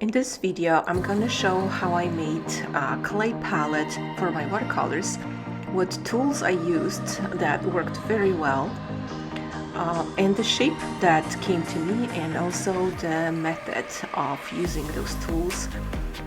In this video, I'm gonna show how I made a clay palette for my watercolors, what tools I used that worked very well, and the shape that came to me, and also the method of using those tools,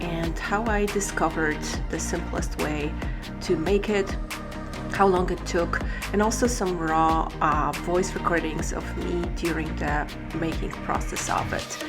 and how I discovered the simplest way to make it, how long it took, and also some raw voice recordings of me during the making process of it.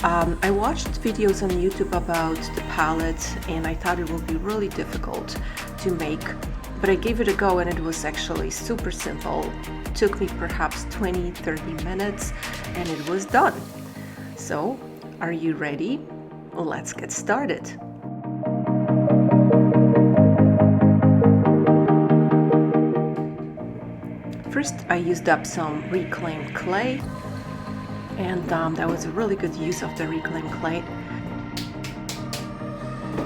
I watched videos on YouTube about the palette and I thought it would be really difficult to make, but I gave it a go and it was actually super simple. It took me perhaps 20-30 minutes and it was done. So, are you ready? Let's get started. First, I used up some reclaimed clay, and that was a really good use of the reclaimed clay.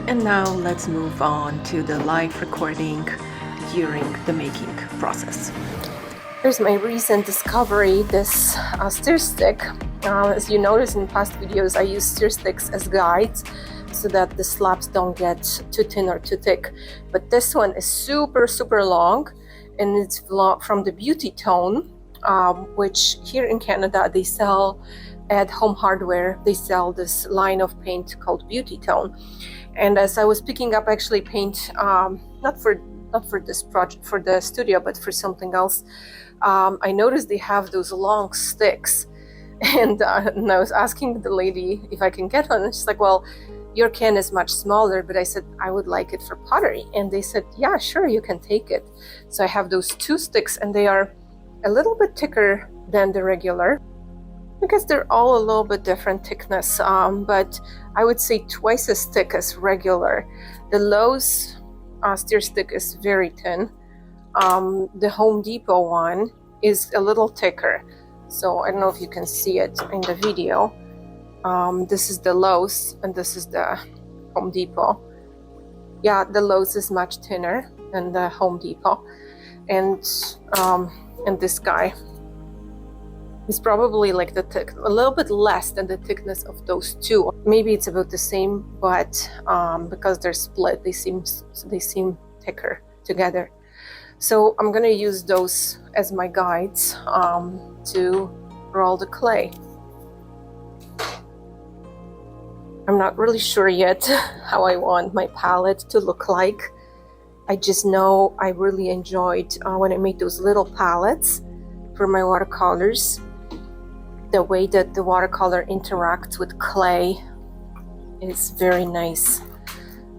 And now let's move on to the live recording during the making process. Here's my recent discovery, this stir stick. As you notice in past videos, I use stir sticks as guides so that the slabs don't get too thin or too thick. But this one is super long, and it's from the Beauty Tone, which here in Canada they sell at Home Hardware. They sell this line of paint called Beauty Tone. And as I was picking up actually paint, not for this project, for the studio, but for something else, I noticed they have those long sticks. And I was asking the lady if I can get one, and she's like, well, your can is much smaller, but I said I would like it for pottery. And they said, yeah, sure, you can take it. So I have those two sticks, and they are a little bit thicker than the regular, because they're all a little bit different thickness, but I would say twice as thick as regular. The Lowe's stir stick is very thin. The Home Depot one is a little thicker, so I don't know if you can see it in the video. This is the Lowe's and this is the Home Depot. Yeah, the Lowe's is much thinner than the Home Depot, and this guy is probably like a little bit less than the thickness of those two. Maybe it's about the same, but because they're split, they seem thicker together. So I'm gonna use those as my guides to roll the clay. I'm not really sure yet how I want my palette to look like. I just know I really enjoyed when I made those little palettes for my watercolors. The way that the watercolor interacts with clay is very nice.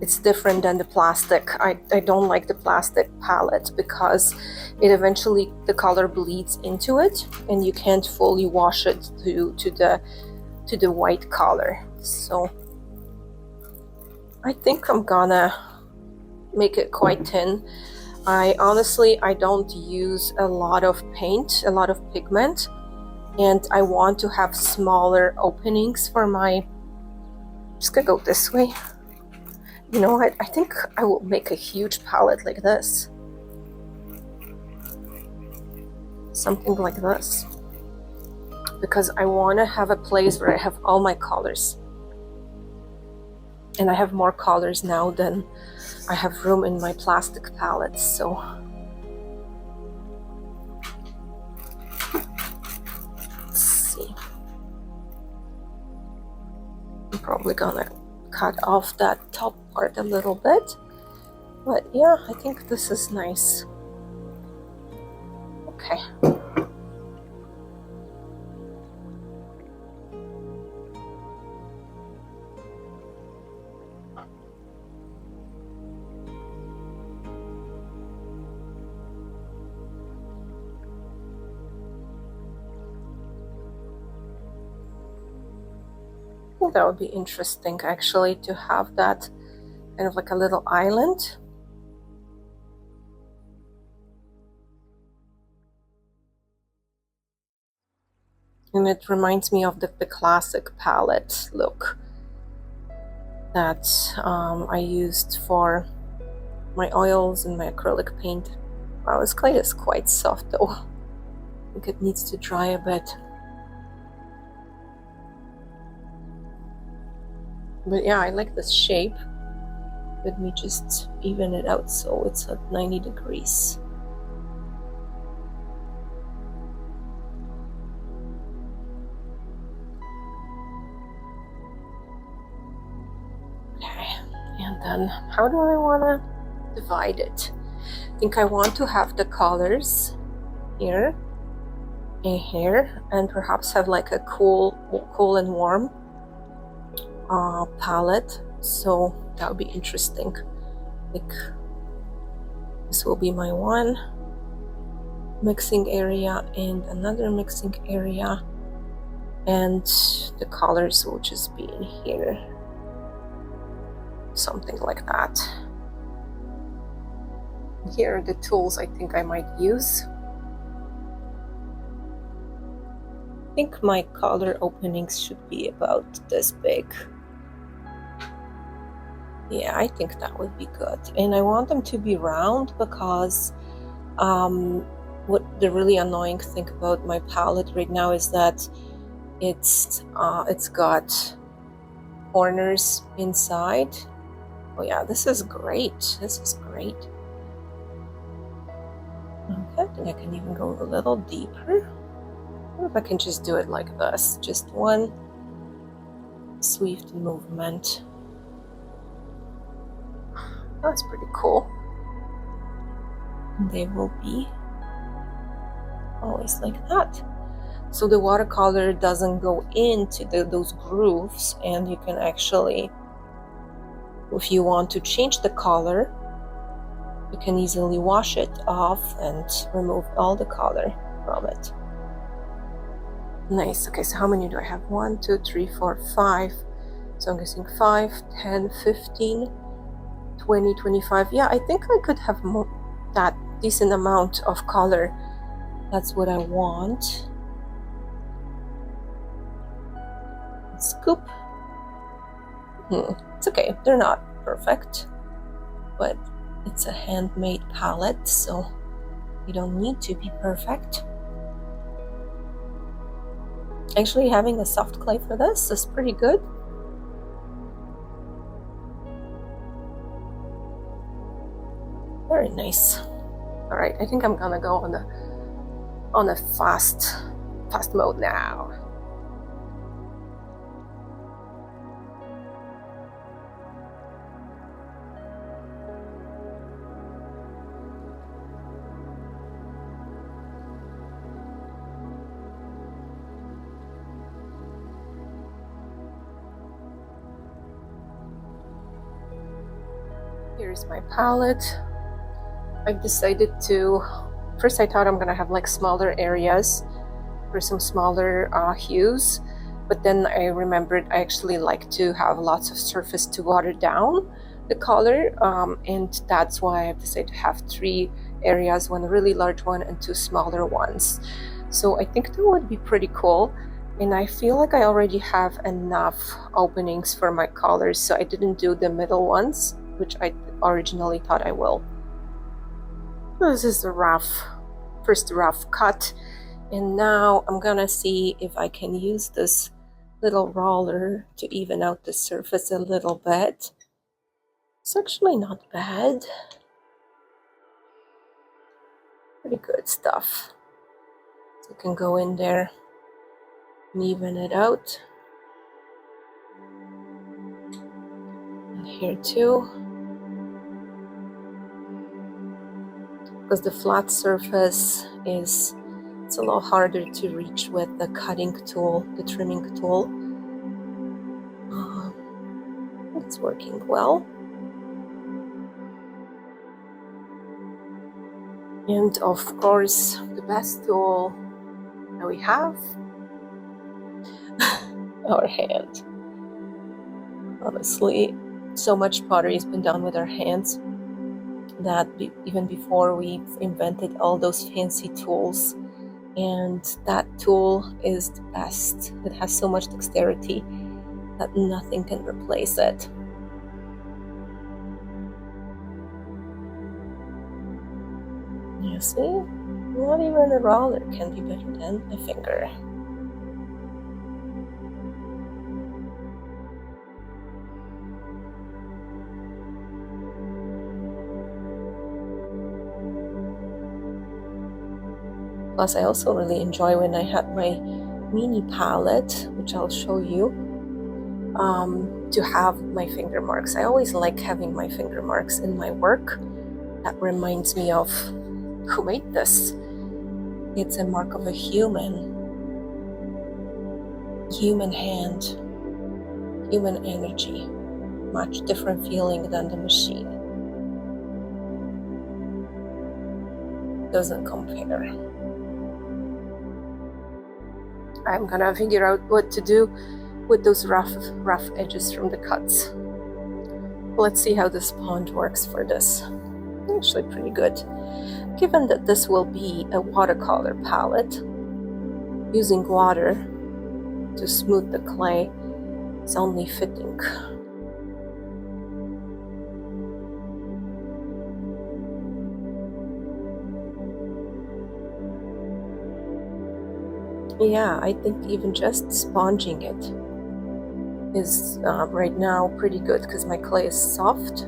It's different than the plastic. I don't like the plastic palette because it eventually, the color bleeds into it and you can't fully wash it to the white color. So I think I'm gonna make it quite thin. I don't use a lot of paint, a lot of pigment, and I want to have smaller openings for my, just gonna go this way. You know what, I think I will make a huge palette like this. Something like this. Because I wanna have a place where I have all my colors. And I have more colors now than I have room in my plastic palettes, so let's see. I'm probably gonna cut off that top part a little bit, but yeah, I think this is nice. Okay. I think that would be interesting actually, to have that kind of like a little island. And it reminds me of the classic palette look that I used for my oils and my acrylic paint. Wow, this clay is quite soft though. I think it needs to dry a bit. But yeah, I like this shape. Let me just even it out so it's at 90 degrees. Okay, and then how do I want to divide it? I think I want to have the colors here and here, and perhaps have like a cool and warm palette. So that would be interesting. Like this will be my one mixing area and another mixing area, and the colors will just be in here, something like that. Here are the tools I think I might use. I think my color openings should be about this big. Yeah, I think that would be good. And I want them to be round because what the really annoying thing about my palette right now is that it's got corners inside. Oh yeah, this is great. This is great. Okay, I think I can even go a little deeper. Or if I can just do it like this, just one swift movement. That's pretty cool. And they will be always like that. So the watercolor doesn't go into those grooves, and you can actually, if you want to change the color, you can easily wash it off and remove all the color from it. Nice. Okay, so how many do I have? 1, 2, 3, 4, 5. So I'm guessing 5, 10, 15, 20, 25. Yeah, I think I could have that decent amount of color. That's what I want. Scoop. It's okay. They're not perfect, but it's a handmade palette, so you don't need to be perfect. Actually, having a soft clay for this is pretty good. Very nice. All right, I think I'm gonna go on a fast mode now. Here's my palette. I've decided to, first I thought I'm gonna have like smaller areas for some smaller hues, but then I remembered I actually like to have lots of surface to water down the color, and that's why I've decided to have 3 areas, one really large one and 2 smaller ones. So I think that would be pretty cool, and I feel like I already have enough openings for my colors, so I didn't do the middle ones, which I originally thought I will. This is the first rough cut, and now I'm gonna see if I can use this little roller to even out the surface a little bit. It's actually not bad. Pretty good stuff. So you can go in there and even it out. And here too. Because the flat surface it's a little harder to reach with the cutting tool, the trimming tool. It's working well. And of course, the best tool that we have, our hand. Honestly, so much pottery has been done with our hands that even before we invented all those fancy tools, and that tool is the best. It has so much dexterity that nothing can replace it. You see, not even a roller can be better than a finger. Plus, I also really enjoy when I had my mini palette, which I'll show you, to have my finger marks. I always like having my finger marks in my work. That reminds me of who made this. It's a mark of a human hand, human energy, much different feeling than the machine. Doesn't compare. I'm gonna figure out what to do with those rough edges from the cuts. Let's see how the sponge works for this. Actually pretty good. Given that this will be a watercolor palette, using water to smooth the clay is only fitting. Yeah, I think even just sponging it is right now pretty good because my clay is soft.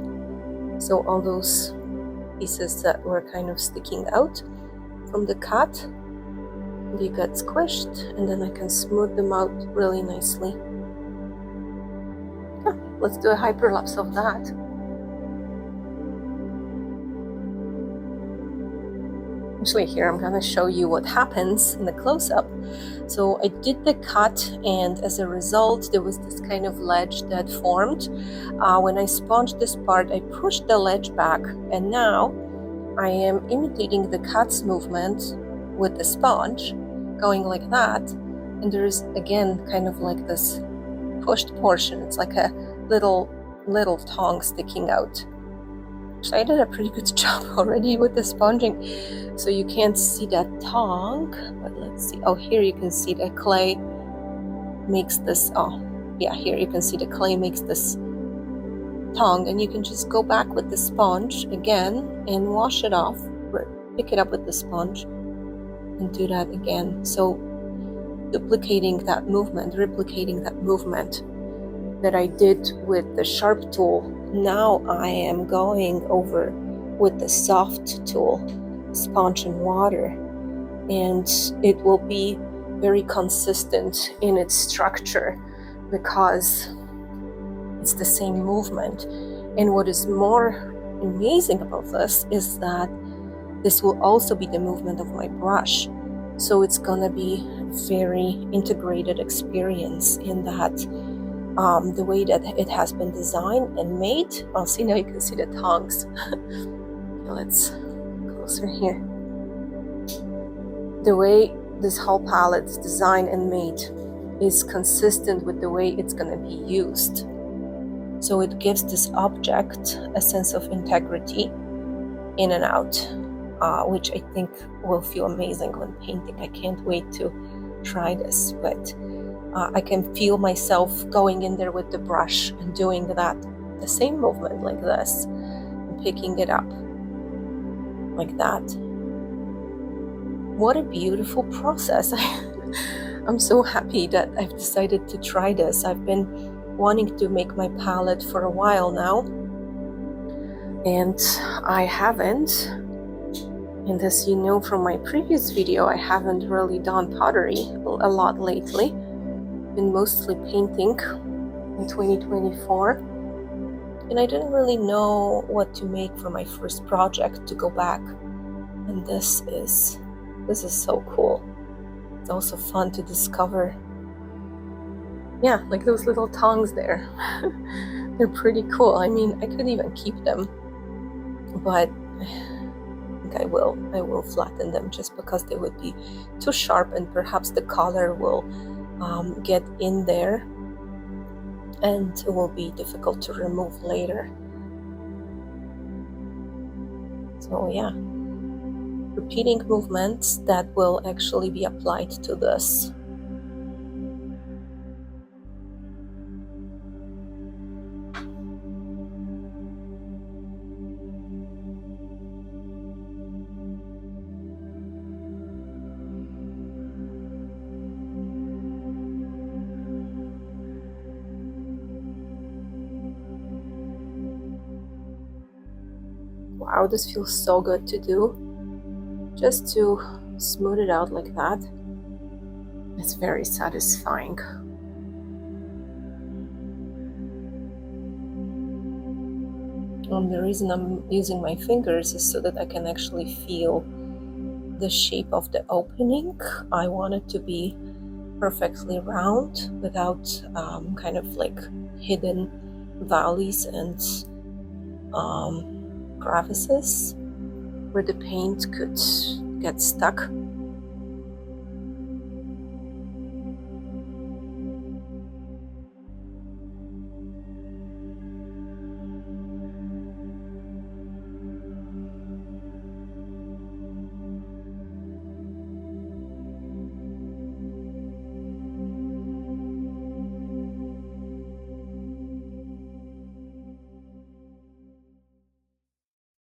So all those pieces that were kind of sticking out from the cut, they get squished, and then I can smooth them out really nicely. Yeah, let's do a hyperlapse of that. Actually, here I'm gonna show you what happens in the close-up. So I did the cut, and as a result, there was this kind of ledge that formed. When I sponged this part, I pushed the ledge back, and now I am imitating the cut's movement with the sponge, going like that. And there's again kind of like this pushed portion. It's like a little tongue sticking out. Actually, I did a pretty good job already with the sponging. So you can't see that tongue, but let's see. Oh, here you can see the clay makes this, oh yeah, here you can see the clay makes this tongue, and you can just go back with the sponge again and wash it off, pick it up with the sponge and do that again. So duplicating that movement, replicating that movement that I did with the sharp tool, now I am going over with the soft tool, sponge and water, and it will be very consistent in its structure because it's the same movement. And what is more amazing about this is that this will also be the movement of my brush. So it's gonna be a very integrated experience in that the way that it has been designed and made. Oh, see, now you can see the tongues. Let's closer here. The way this whole palette is designed and made is consistent with the way it's going to be used. So it gives this object a sense of integrity in and out, which I think will feel amazing when painting. I can't wait to try this, but I can feel myself going in there with the brush and doing that, the same movement like this, and picking it up like that. What a beautiful process. I'm so happy that I've decided to try this. I've been wanting to make my palette for a while now, and I haven't. And as you know from my previous video, I haven't really done pottery a lot lately. Been mostly painting in 2024, and I didn't really know what to make for my first project to go back, and this is so cool. It's also fun to discover, yeah, like those little tongues there. They're pretty cool. I mean, I could even keep them, but I think I will flatten them just because they would be too sharp, and perhaps the color will get in there and it will be difficult to remove later. So yeah, repeating movements that will actually be applied to this. Wow, this feels so good to do. Just to smooth it out like that. It's very satisfying. The reason I'm using my fingers is so that I can actually feel the shape of the opening. I want it to be perfectly round without kind of like hidden valleys and crevices where the paint could get stuck.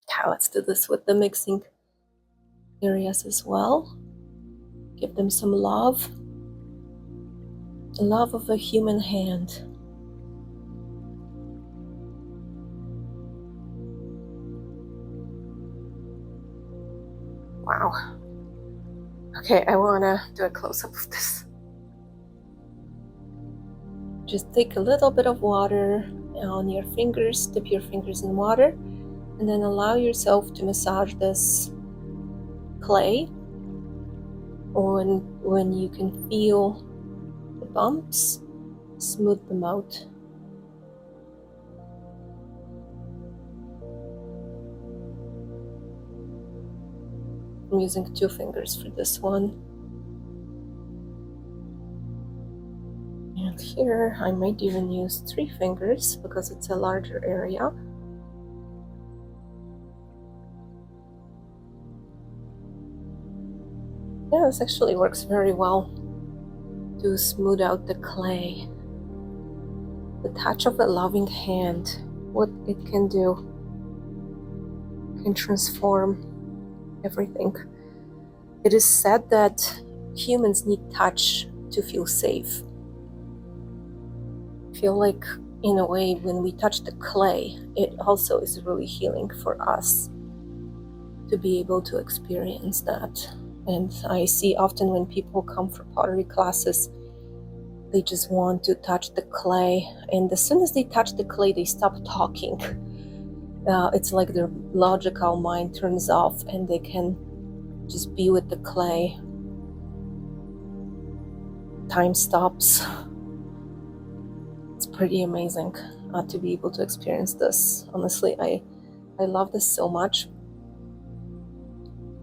Okay, let's do this with the mixing areas as well. Give them some love. The love of a human hand. Wow. Okay, I wanna do a close-up of this. Just take a little bit of water on your fingers, dip your fingers in water, and then allow yourself to massage this clay. When you can feel the bumps, smooth them out. I'm using 2 fingers for this one. And here I might even use 3 fingers because it's a larger area. Yeah, this actually works very well to smooth out the clay. The touch of a loving hand, what it can do, can transform everything. It is said that humans need touch to feel safe. I feel like, in a way, when we touch the clay, it also is really healing for us to be able to experience that. And I see often when people come for pottery classes, they just want to touch the clay, and as soon as they touch the clay, they stop talking. It's like their logical mind turns off and they can just be with the clay. Time stops. It's pretty amazing to be able to experience this. Honestly, I love this so much.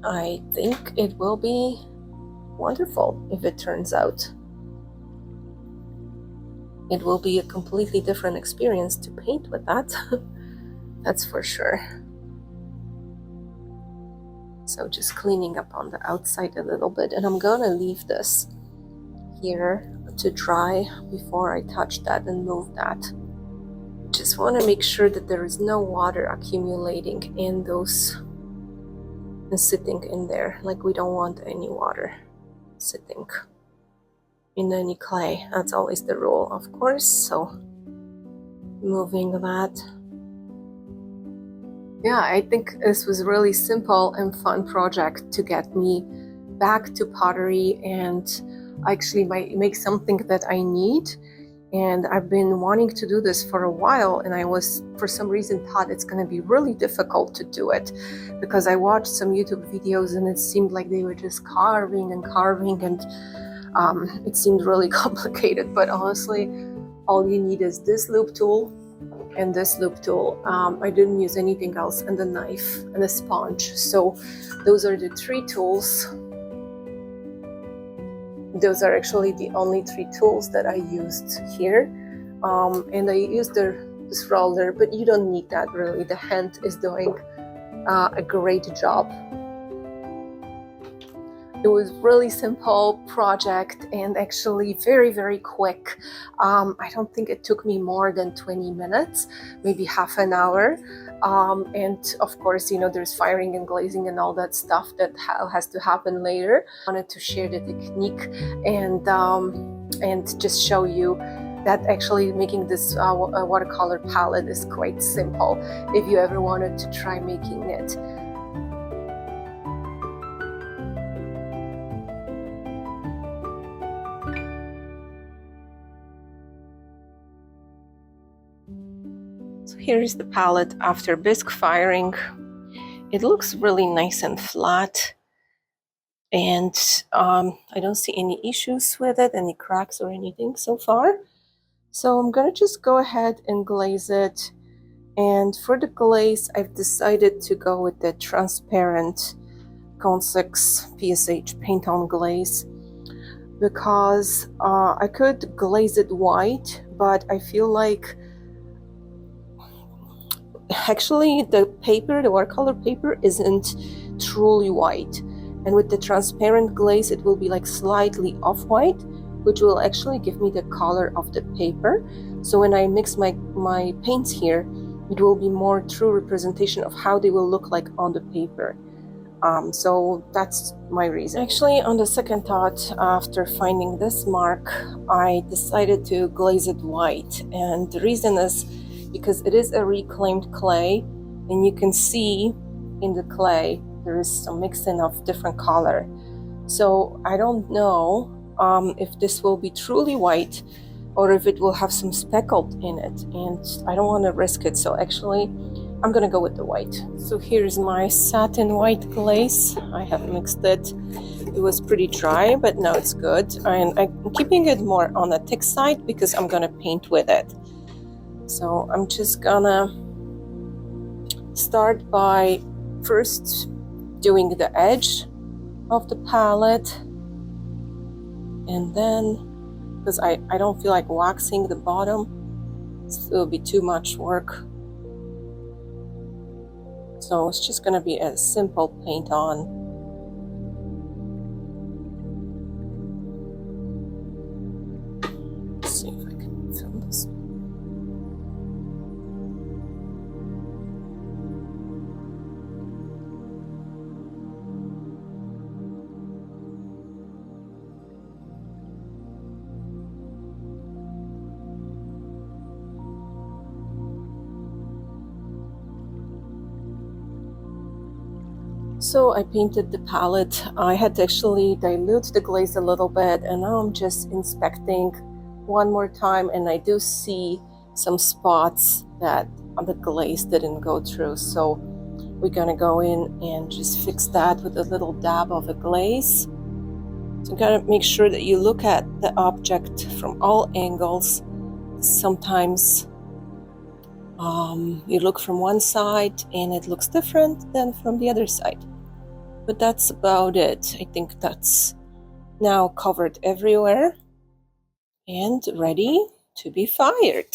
I think it will be wonderful if it turns out. It will be a completely different experience to paint with that. That's for sure. So just cleaning up on the outside a little bit, and I'm gonna leave this here to dry before I touch that and move that. Just want to make sure that there is no water accumulating in those and sitting in there. Like, we don't want any water sitting in any clay. That's always the rule, of course. So moving that. Yeah, I think this was a really simple and fun project to get me back to pottery and actually make something that I need. And I've been wanting to do this for a while, and I was, for some reason, thought it's going to be really difficult to do it, because I watched some YouTube videos and it seemed like they were just carving and it seemed really complicated. But honestly, all you need is this loop tool and this loop tool. I didn't use anything else, and the knife and a sponge. So those are the 3 tools. Those are actually the only 3 tools that I used here. And I used this roller, but you don't need that really. The hand is doing a great job. It was a really simple project and actually very, very quick. I don't think it took me more than 20 minutes, maybe half an hour. And of course, you know, there's firing and glazing and all that stuff that has to happen later. I wanted to share the technique and just show you that actually making this watercolor palette is quite simple if you ever wanted to try making it. So here is the palette after bisque firing. It looks really nice and flat, and I don't see any issues with it, any cracks or anything so far. So I'm gonna just go ahead and glaze it. And for the glaze, I've decided to go with the transparent Cone 6 PSH paint on glaze, because I could glaze it white, but I feel like actually the paper, the watercolor paper, isn't truly white, and with the transparent glaze it will be like slightly off-white, which will actually give me the color of the paper. So when I mix my paints here, it will be more true representation of how they will look like on the paper. So that's my reason. Actually, on the second thought, after finding this mark, I decided to glaze it white, and the reason is because it is a reclaimed clay, and you can see in the clay there is some mixing of different color. So I don't know if this will be truly white or if it will have some speckled in it, and I don't want to risk it. So actually I'm gonna go with the white. So here's my satin white glaze. I have mixed it. It was pretty dry, but now it's good, and I'm keeping it more on the thick side because I'm gonna paint with it. So I'm just gonna start by first doing the edge of the palette, and then, because I don't feel like waxing the bottom, so it will be too much work. So it's just gonna be a simple paint on. Let's see if I can film this. So I painted the palette. I had to actually dilute the glaze a little bit, and now I'm just inspecting one more time, and I do see some spots that the glaze didn't go through. So we're gonna go in and just fix that with a little dab of a glaze. So you gotta make sure that you look at the object from all angles. Sometimes you look from one side and it looks different than from the other side. But that's about it. I think that's now covered everywhere and ready to be fired.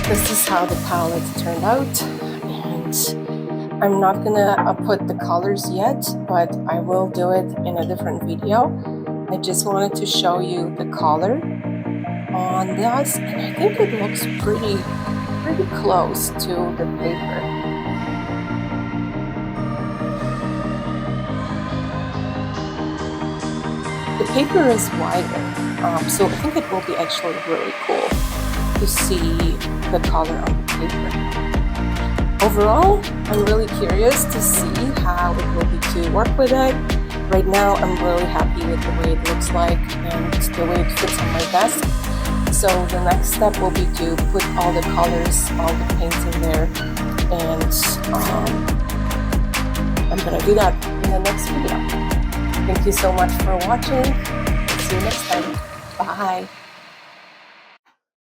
This is how the palette turned out, and I'm not gonna put the colors yet, but I will do it in a different video. I just wanted to show you the color on this, and I think it looks pretty close to the paper. The paper is wider, so I think it will be actually really cool to see the color on the paper. Overall, I'm really curious to see how it will be to work with it. Right now, I'm really happy with the way it looks like and the way it fits on my desk. So the next step will be to put all the colors, all the paints in there, and I'm gonna do that in the next video. Thank you so much for watching. See you next time. Bye.